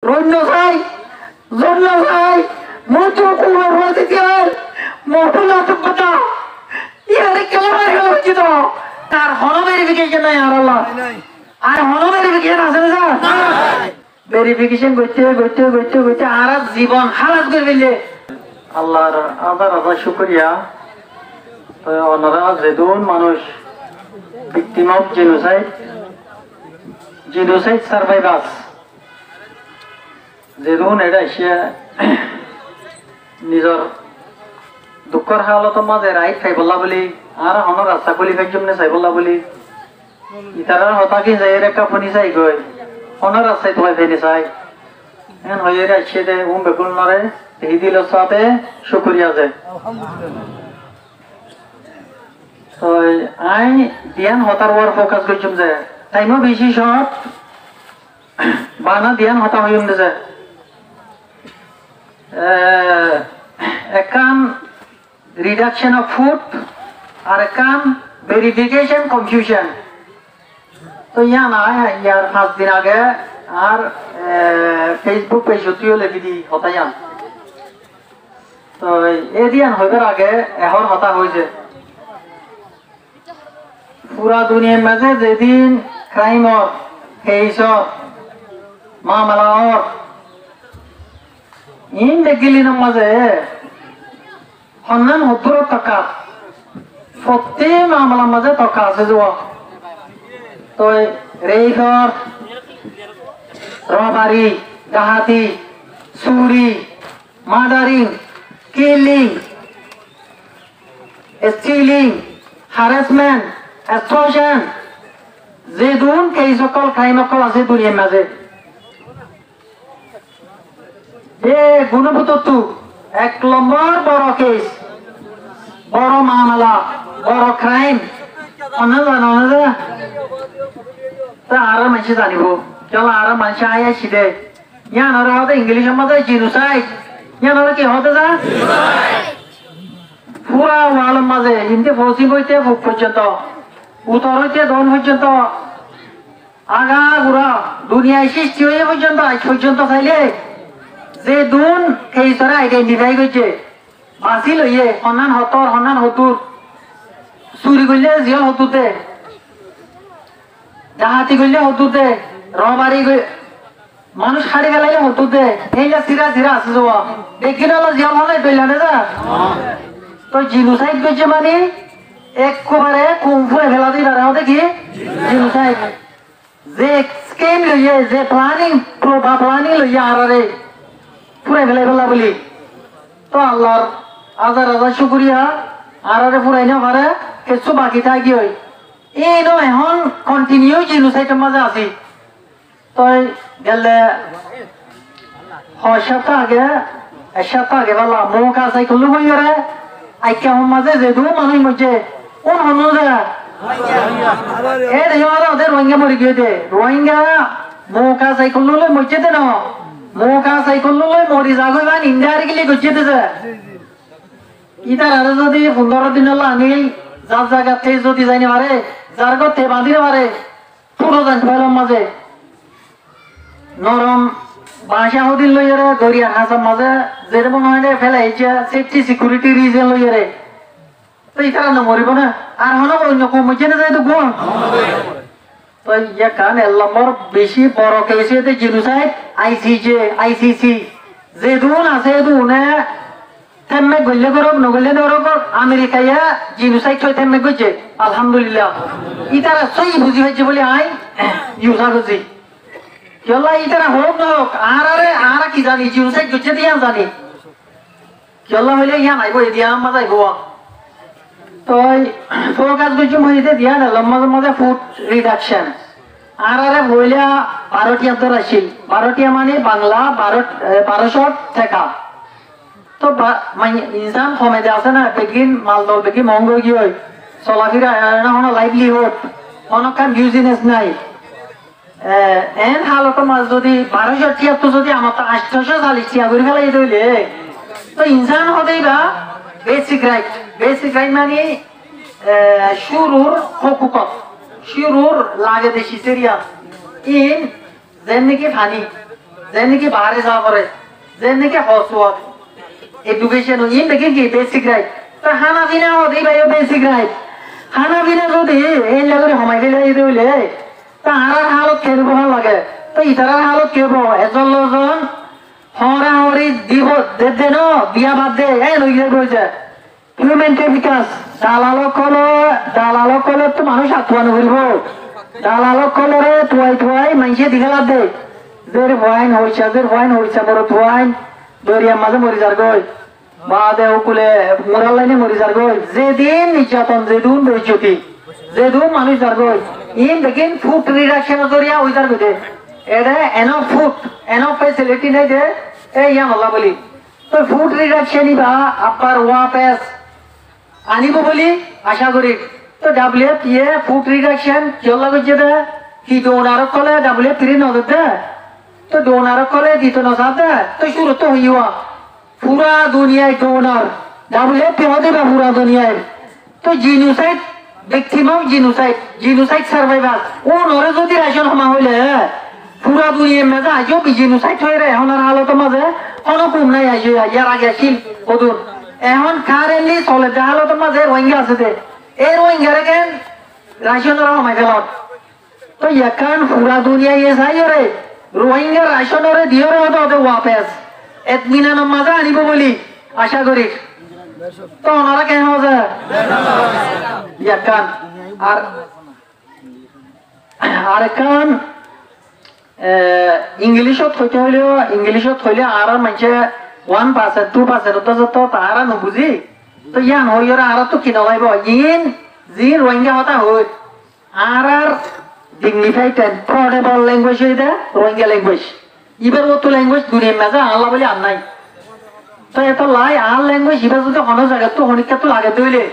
রন্য চাই জন্য চাই মতো কুমার হতে চাই মহলা তো কথা ইয়ারে কেলামারি হচ্ছে তো তার হলো ভেরিফিকেশন নাই আর আল্লাহ আর হলো ভেরিফিকেশন আছে না ভেরিফিকেশন করতে করতে করতে করতে আর জীবন হালাত করে ফেললে আল্লাহর আদার আদার শুকরিয়া ওনারা যেদুন মানুষ ভিকটিম অফ জেনোসাইড সার্ভাইভার্স যেদুন এটা এসে নিজের দুঃখের হালতের মাঝে রাইট খাই বললা বলি আর আমার রাস্তা খুলি ফেকজমনে চাই বললা বলি ইতারার হতাকি যাই রেখা ফোনি চাই গই অনার রাস্তায় তোমায় ফেনি চাই এখন হয়ে আসছে দে বেকুল নরে এই দিল সাথে শুকরিয়া যায় তো আই ধ্যান হতার ওয়ার ফোকাস করছুম যে টাইমও বেশি শর্ট বানা ধ্যান হতা হইম যে একান রিডাকশন অফ ফুড আর একান ভেরিফিকেশন কনফিউশন তো ইয়া না ইয়ার 5 দিন আগে আর ফেসবুক পেজ তুইও লেখি দি হতাইয়ান তো এই দিয়ান হইবার আগে এহর হতা হয়েছে পুরা দুনিয়ার মাঝে যেদিন ক্রাইমর হেইসর মামলার ইন দেখিলি মাঝে সন্ধান 70 টাকা প্রত্যেক মামলার মাঝে টাকা আছে যোৱা তো রেইফর রবারি ডাহাতি চুরি মার্ডারিং কিলিং স্টিলিং harassment extortion যেদুন কেই সকল ক্রাইম সকল আছে দুনিয়ার মাঝে এ গুণভূতত্ব 1 নম্বর বড় কেস বড় মামলা বড় ক্রাইম অন্য জানো না তা আর মানুষ জানিব চল আর মানুষ আয়া শিদে ইয়ানোর হতে ইংলিশের মধ্যে জিনোসাইড ইয়ানোর কি হতে যা পুরা ওয়ালের মাঝে ইন্দি পশ্চিম হইতে পূব পর্যন্ত উত্তর হইতে দক্ষিণ পর্যন্ত আগা গুড়া দুনিয়ায় সৃষ্টি হয়ে পর্যন্ত আজ পর্যন্ত চাইলে যে দুন সেই সরা আইডেন্টিফাই করছে বাঁচি লইয়ে সন্ধান হতুর চুরি করলে জিয়ল হতুতে ডাহাতি করলে হতুতে রবারি মানুষ হারি ফেলাইলে হতুতে এইলা চিরা চিরা আছে যাওয়া দেখি না জিয়ল হলে দইলানে যা তো জিনোসাইড করছে মানে একবারে কুমফুরে ফেলা দিই তারা দেখি জিনোসাইড যে স্কিম লইয়ে যে প্ল্যানিং লইয়ে আরে পুরাই ফেলাই ফেলা বলি তো আল্লাহর হাজার হাজার শুক্রিয়া আরে পুরাই না পারে কিছু বাকি থাকি হয় এই নো এখন কন্টিনিউ জিনোসাইডের মাঝে আছি তো গেলে এক সপ্তাহ আগে বললাম মুখ আছে খুলু বই করে আইকা মাঝে যে দু মানুষ মরছে কোন হনু যায় এ দেখো ওদের রোহিঙ্গা মরে গিয়ে দে রোহিঙ্গা মুখ আছে খুলু লই মরছে দে না মুখ আছে খুলু লই মরি যাগই মান ইন্ডিয়ারিকলি গচ্ছে দে ইতার আর যদি 15 দিন হলো আনিল যার জায়গাতে যদি যাইনি পারে যার গতে বাঁধিতে পারে পুরো জান ফেলাম মাঝে নরম বাসা হদিন লইয়ারে দরিয়া হাসার মাঝে যেরকম হয় ফেলাইছে সেফটি সিকিউরিটি রিজন লইয়ারে তো এই কারণে মরিব না আর হলো অন্য কমছে না যাই তো গুণ তো ইয়া কান নম্বর বেশি বড় কেসে জিনোসাইড আইসিসি যে দুন আছে দুনে থেমে গল্লে করব নগল্লে নরব আমেরিকায় জিনোসাইড ছয় থেমে গইছে আলহামদুলিল্লাহ ইতারা সই বুঝি হইছে বলে আই ইউজা বুঝি কেলা ইতারা হোক না হোক আর কি জানি জিনোসাইড গইছে দিয়া জানি কেলা হইলে ইয়া নাই বই দিয়া মাজাই গোয়া তো ফোকাস গইছে মইতে দিয়া না মাঝে ফুড রিডাকশন আর বইলা 12টিয়া ধর আসিল 12টিয়া মানে বাংলা 1200 টাকা তো ইনসান কমে দে আছে না বেগিন মালদল বেগি মহঙ্গ কি হয় চলাফেরা না হনো লাইভলিহুড হনো কাম বিজনেস নাই এন হালতো মাছ যদি 1200 টিয়া তো যদি আমার 840 টিয়া করে ফেলাই দইলে তো ইনসান হতেই বা বেসিক রাইট মানে শুরুর হকুকত শুরুর লাগে দেশি সেরিয়া ইন যেন নাকি ফানি যে নাকি বাহারে যাওয়া করে যে নাকি হসওয়াত এডুকেশন ইন দেখি কি বেসিক রাইট তো হানা বিনা হতেই ভাই বেসিক রাইট হানা বিনা যদি এই লাগরে সময় ফেলে দিতে হইলে তা আর হালত খেলব লাগে তো ইতারার হালত কেব এজন লোকজন হরা হরি দিব দে ন বিয়া বাদ দে এই লই যাই কইছে হিউম্যান বিকাশ দালালক কলে তো মানুষ আত্মানো করিব দালালক কলরে তুয়াই মাইসে দিঘালা দে দের ভয়ান হইছা বড় তুয়াই দরিয়া মাঝে মরি যার গই বা দে উকুলে মোরাল লাইনে মরি যার গই যেদিন নির্যাতন যেদিন বৈচ্যুতি যেদিন মানুষ যার গই ইন দেখিন ফুড রিডাকশন দরিয়া ওই যার গই এটা এনফ ফুড এনফ ফেসিলিটি নেই দে এই ইয়া আল্লাহ বলি তো ফুড রিডাকশন বা আপার ওয়াপেস আনিব বলি আশা করি তো ডাব্লিউএফপিএ ফুড রিডাকশন চলা করছে দে কি ডোনার কলে ডাব্লিউএফপি নজর দে তো ডোনার কলে দিত নজর দে তো শুরু তো হইয়া পুরা দুনিয়ায় ডোনার ডাব্লিউএফপি হতে বা পুরা দুনিয়ায় তো genocide victim of genocide survivor ও নরে যদি রেশন হমা হইলে পুরা দুনিয়ার মেজা আজও জিনোসাইড হয়ে রে হনার হালত মাঝে কোনো কম নাই আইজো ইয়ার আগে আসিল ওদুর এখন কারেন্টলি চলে হালত মাঝে রোহিঙ্গা আছে দে এই রোহিঙ্গারে কেন রাশনের হমাই ফেলত তো এখন পুরা দুনিয়া ইয়ে চাই রে রোহিঙ্গা রাশনরে দিয়ে রে হতে ওয়াপেস এতমিনানোর মাঝে আনিব বলি আশা করি তো ওনারা কেন হচ্ছে এখন আর এখন ইংলিশত হইলে আর মানুষে 1% 2% তো তারা নুবুঝি তো ইয়ান হইরা আর তো কিনা লাইব ইন জি রোহিঙ্গা হতা হই আর ডিগনিফাইড এন্ড পোর্টেবল ল্যাঙ্গুয়েজ এটা রোহিঙ্গা ল্যাঙ্গুয়েজ ইবার মতো ল্যাঙ্গুয়েজ দুনিয়ার মাঝে আল্লাহ বলে আর নাই তো এত লাই আর ল্যাঙ্গুয়েজ ইবার যদি কোনো জায়গা তো হনিকা তো লাগে তৈলে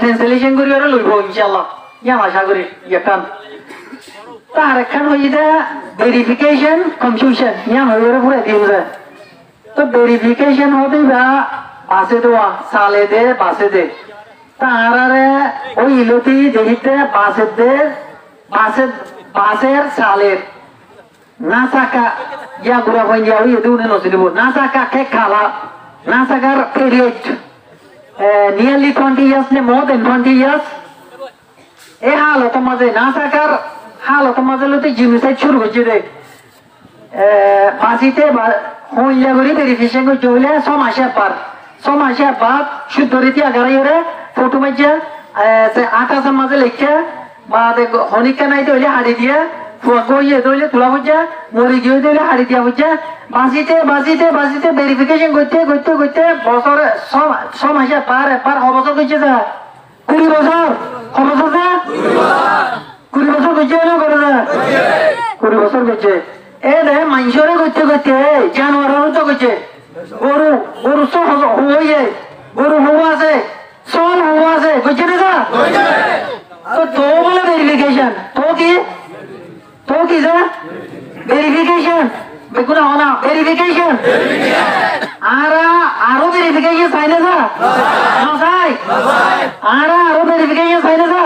ট্রান্সলেশন করি আর লইব ইনশাআল্লাহ ইয়াম আশা করি ইয়াকান তার এখন হইদা ভেরিফিকেশন কনফিউশন ইয়াম হইরে পুরো দিন যায় তো ভেরিফিকেশন হবে বা বাসে দেওয়া সালে দে বাসে দে তারারে ওই ইলতি দেখিতে বাসের সালের না চাকা ইয়া ঘুরা হয়ে যাওয়া ওই দুনে নসিলিব না চাকা কে খালা না চাকার পিরিয়ড নিয়ারলি 20 years নে মোর দেন 20 years এ হালত মাঝে না চাকার হালত মাঝে লতে জিনিসাইড শুরু হচ্ছে রে ফাঁসিতে হইলা করি ভেরিফিকেশন করতে হইলে 6 মাসের বাদ শুদ্ধ রীতি আগারাইরে ফটো মাইজা আকাশের মাঝে লিখে বা হনিকা নাই হইলে হাড়ি দিয়ে গইয়ে দইলে তোলা বুঝা মরি গিয়ে দইলে হাড়ি দিয়া বুঝা বাঁচিতে ভেরিফিকেশন করতে বছর 6 মাসে পার অবসর করছে যা 20 বছর অবসর যা 20 বছর করছে না করে যা 20 বছর করছে এ দে মানুষরে করতে জানোয়ারেরও তো করছে গরু সব হইয়ে গরু হওয়া আছে সল হওয়া আছে করছে না যা তো বলে ভেরিফিকেশন তো কি যা ভেরিফিকেশন বেগুনা হনা ভেরিফিকেশন আরো ভেরিফিকেশন চাই না যা চাই আরো ভেরিফিকেশন চাই না যা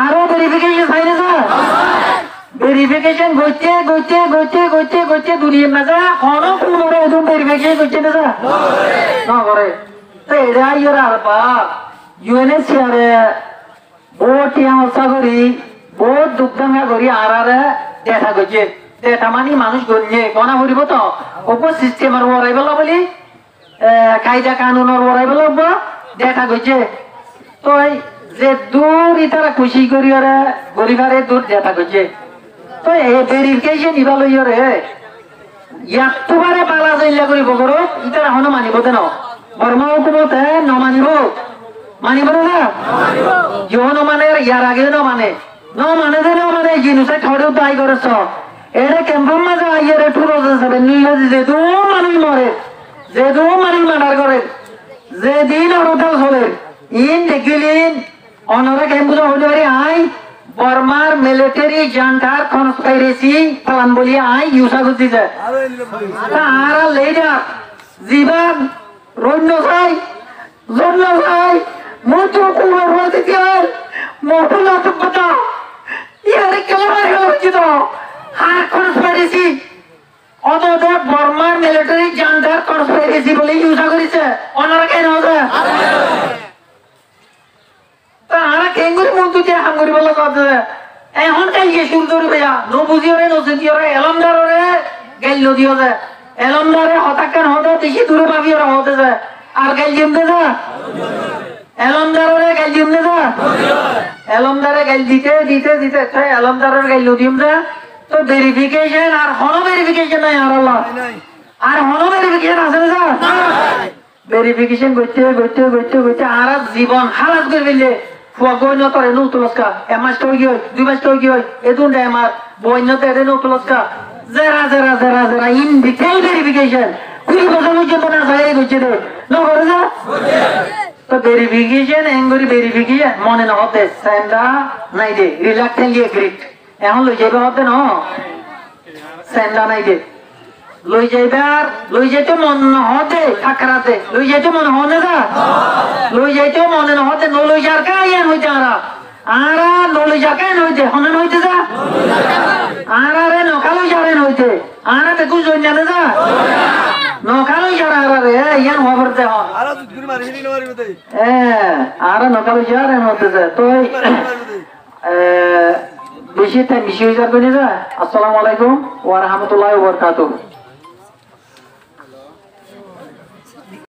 আরো ভেরিফিকেশন চাই না যা ভেরিফিকেশন করতে দুনিয়ার মাঝে কোনো কোনরে একদম ভেরিফিকেশন করছে না যা না করে তো এটা ইয়ের আর বাপ ইউএনএসসিআর বহুত টিয়া করি বহুত দুঃখাঙ্গা করি আর দেখা করছে দেখা মানে মানুষ গড়িয়ে কনা করিব তো ওপর সিস্টেমের ওরাই বেলা বলি কায়দা কানুনের ওরাই বেলা দেখা করছে তো যে দূর ইতারা খুশি করি ওরা গরিবারে দূর দেখা করছে তো এই ভেরিফিকেশন ইবা লই রে ইয়াতবারে বালা যাইলা করিব করো ইতারা হনো মানিব দেন বর্মা হুকুমতে নমানিব মানিব না যখন মানে ইয়ার আগে মানে জিনিসটা ঠড়েও তাই করেছ এটা ক্যাম্পের মাঝে আইয়ার একটু রোজা নিলে যেহেতু মানুষ মরে যেহেতু মানুষ মার্ডার করে যেদিন হরতাল চলে ইন দেখিলিন অনরা ক্যাম্পুজা হইলে পারি আই বর্মার মিলিটারি জান্টার কনস্পাইরেসি প্ল্যান বলি আই ইউসা করতেছে আর লেডার জীবন রন্য চাই মুতো কুমার হতে চাই মোটলা তো কথা ইয়ারে কেমন হয়ে গেল তো আর কনস্পিরেসি অতটা বর্মার মিলিটারি জান্ডার কনস্পিরেসি বলে ইউজ করেছে ওনারা কেন হচ্ছে তা আরা কেঙ্গুরি মন্ত্রী দিয়ে হাঙ্গুরি বলে কথা এখন কাল গিয়ে শুরু করবে ভাইয়া নো বুঝিওরে নো সিটিওরে এলমদারে গেল দিও যে এলমদারে হতাকান হতে বেশি দূরে ভাবি ওরা হতে যায় আর গেল জিমতে যা এলমদারে গেল জিমতে যা এলমদারে গেল দিতে দিতে দিতে এলমদারের গেল দিম যা তো ভেরিফিকেশন আর হনো ভেরিফিকেশন নাই আর আল্লাহ আর হনো ভেরিফিকেশন আছে না ভেরিফিকেশন করতে করতে করতে করতে আর জীবন হালাত করে ফেললে ফুয়াগন্য তোরে নো তুলস্কা এমাস তো গিয়ে দুই মাস তো গিয়ে এদুন দে আমার বন্য তেরে নো তুলস্কা জেরা জেরা জেরা জেরা ইন ডিটেইল ভেরিফিকেশন কুড়ি বছর পর্যন্ত না যায় করছে রে নো করে যা তো ভেরিফিকেশন এঙ্গরি ভেরিফিকেশন মনে না হতে সেন্ডা নাই দে রিল্যাক্টেন্টলি এগ্রিড এখন লই যাবে হতে না সেন্ডা নাই দে লই যাইবার লই যাইতে মন না হতে কাকরাতে লই যাইতে মন হনে যা লই যাইতে মনে না হতে ন লই যার কাইয়ান হইতে আরা ন লই যা কেন হইতে হনন হইতে যা আরা রে নকালো যারেন হইতে আরা দেখু জন্যানে যা নকালো যারা আরা রে ইয়ান খবর দে হন আরা দুগুরি মারি হিলি মারি বতে আরা নকালো যারেন হইতে যা তো বেশি টাইম বেশি হয়ে যাবে না। আসসালামু আলাইকুম ওয়া রাহমাতুল্লাহি ওয়া বারাকাতুহু।